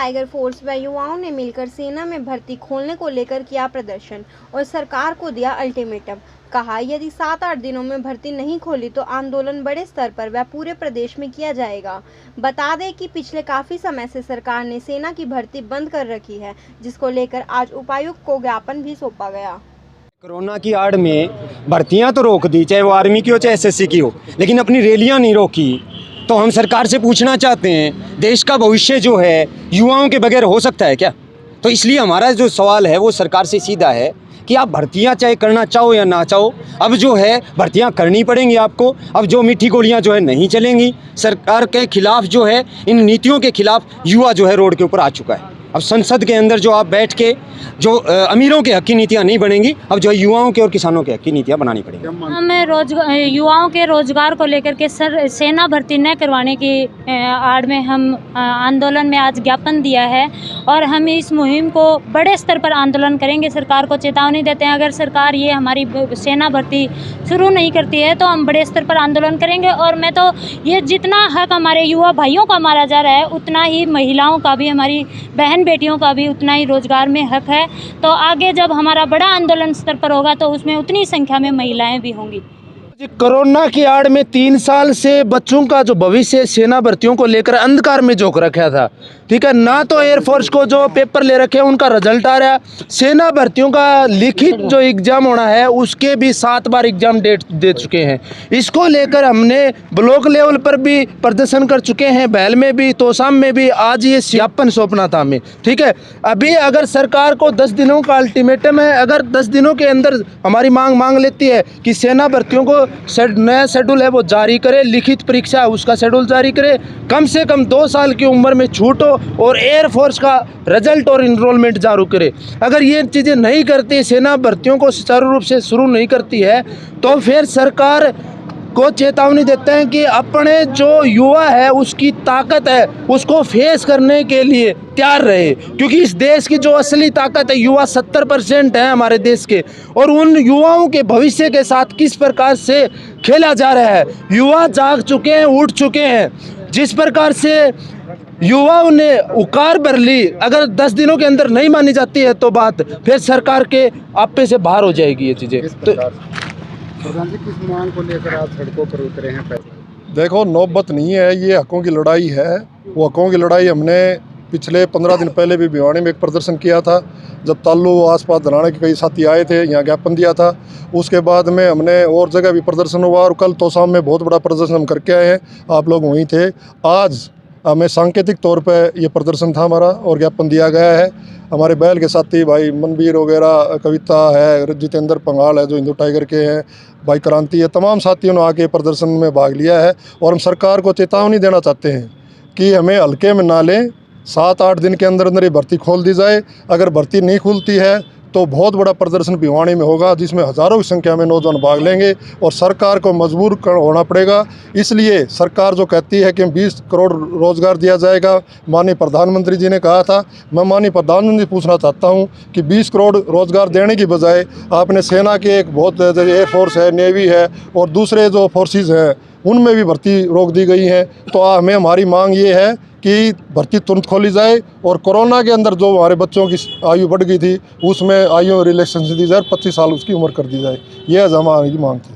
Tiger force व युवाओं ने मिलकर सेना में भर्ती खोलने को लेकर किया प्रदर्शन और सरकार को दिया अल्टीमेटम। कहा, यदि 7-8 दिनों में भर्ती नहीं खोली तो आंदोलन बड़े स्तर पर व पूरे प्रदेश में किया जाएगा। बता दें कि पिछले काफी समय से सरकार ने सेना की भर्ती बंद कर रखी है, जिसको लेकर आज उपायुक्त को ज्ञापन भी सौंपा गया। कोरोना की आड़ में भर्तियां तो रोक दी, चाहे वो आर्मी की हो चाहे एसएससी की हो, लेकिन अपनी रैलियां नहीं रोकी। तो हम सरकार से पूछना चाहते हैं, देश का भविष्य जो है युवाओं के बगैर हो सकता है क्या? तो इसलिए हमारा जो सवाल है वो सरकार से सीधा है कि आप भर्तियां चाहे करना चाहो या ना चाहो, अब जो है भर्तियां करनी पड़ेंगी आपको। अब जो मीठी गोलियां जो है नहीं चलेंगी। सरकार के खिलाफ जो है, इन नीतियों के खिलाफ युवा जो है रोड के ऊपर आ चुका है। अब संसद के अंदर जो आप बैठ के जो अमीरों के हक की नीतियाँ नहीं बनेंगी, अब जो युवाओं के और किसानों के हक की नीतियाँ बनानी पड़ेंगी। हमें युवाओं के रोजगार को लेकर के सेना भर्ती न करवाने की आड़ में हम आंदोलन में आज ज्ञापन दिया है और हम इस मुहिम को बड़े स्तर पर आंदोलन करेंगे। सरकार को चेतावनी देते हैं, अगर सरकार ये हमारी सेना भर्ती शुरू नहीं करती है तो हम बड़े स्तर पर आंदोलन करेंगे। और मैं तो ये जितना हक हमारे युवा भाइयों का मारा जा रहा है, उतना ही महिलाओं का भी, हमारी बहन बेटियों का भी उतना ही रोजगार में हक है। तो आगे जब हमारा बड़ा आंदोलन स्तर पर होगा तो उसमें उतनी संख्या में महिलाएं भी होंगी। कोरोना की आड़ में 3 साल से बच्चों का जो भविष्य सेना भर्तियों को लेकर अंधकार में झोंक रखा था, ठीक है। ना तो एयरफोर्स को जो पेपर ले रखे हैं उनका रिजल्ट आ रहा है, सेना भर्तियों का लिखित जो एग्जाम होना है उसके भी 7 बार एग्जाम डेट दे चुके हैं। इसको लेकर हमने ब्लॉक लेवल पर भी प्रदर्शन कर चुके हैं, बैल में भी, तोसाम में भी। आज ये ज्ञापन सौंपना था हमें, ठीक है। अभी अगर सरकार को 10 दिनों का अल्टीमेटम है, अगर 10 दिनों के अंदर हमारी मांग लेती है कि सेना भर्तियों को नया शेड्यूल है वो जारी करे, लिखित परीक्षा उसका शेड्यूल जारी करे, कम से कम 2 साल की उम्र में छूट हो और एयरफोर्स का रिजल्ट और इनरोलमेंट जारी करे। अगर ये चीज़ें नहीं करती, सेना भर्तियों को सुचारू रूप से शुरू नहीं करती है, तो फिर सरकार को चेतावनी देते हैं कि अपने जो युवा है उसकी ताकत है उसको फेस करने के लिए तैयार रहे, क्योंकि इस देश की जो असली ताकत है युवा 70% है हमारे देश के। और उन युवाओं के भविष्य के साथ किस प्रकार से खेला जा रहा है। युवा जाग चुके हैं, उठ चुके हैं। जिस प्रकार से युवाओं ने उकार भर ली, अगर 10 दिनों के अंदर नहीं मानी जाती है तो बात फिर सरकार के आपे से बाहर हो जाएगी ये चीज़ें। प्रधान जी, किस मांग को लेकर आप सड़कों पर उतरे हैं? देखो, नौबत नहीं है, ये हकों की लड़ाई है। वो हकों की लड़ाई हमने पिछले 15 दिन पहले भी भिवानी में एक प्रदर्शन किया था, जब ताल्लू आसपास धराने के कई साथी आए थे, यहाँ ज्ञापन दिया था। उसके बाद में हमने और जगह भी प्रदर्शन हुआ और कल तोसाम में बहुत बड़ा प्रदर्शन हम करके आए हैं, आप लोग वहीं थे। आज हमें सांकेतिक तौर पे ये प्रदर्शन था हमारा और ज्ञापन दिया गया है। हमारे बैल के साथी भाई मनवीर वगैरह, कविता है, जितेंद्र पंगाल है जो हिंदू टाइगर के हैं, भाई क्रांति है, तमाम साथियों ने आके प्रदर्शन में भाग लिया है। और हम सरकार को चेतावनी देना चाहते हैं कि हमें हल्के में ना लें, 7-8 दिन के अंदर अंदर ये भर्ती खोल दी जाए। अगर भर्ती नहीं खुलती है तो बहुत बड़ा प्रदर्शन भिवानी में होगा, जिसमें हज़ारों की संख्या में नौजवान भाग लेंगे और सरकार को मजबूर होना पड़ेगा। इसलिए सरकार जो कहती है कि 20 करोड़ रोज़गार दिया जाएगा, माननीय प्रधानमंत्री जी ने कहा था, मैं माननीय प्रधानमंत्री पूछना चाहता हूं कि 20 करोड़ रोज़गार देने की बजाय आपने सेना के एक बहुत एयरफोर्स है, नेवी है और दूसरे जो फोर्सेस हैं उनमें भी भर्ती रोक दी गई है। तो हमें हमारी मांग ये है कि भर्ती तुरंत खोली जाए और कोरोना के अंदर जो हमारे बच्चों की आयु बढ़ गई थी उसमें आयु रिलैक्सेशन दी जाए, 25 साल उसकी उम्र कर दी जाए। ये हमारी मांग थी।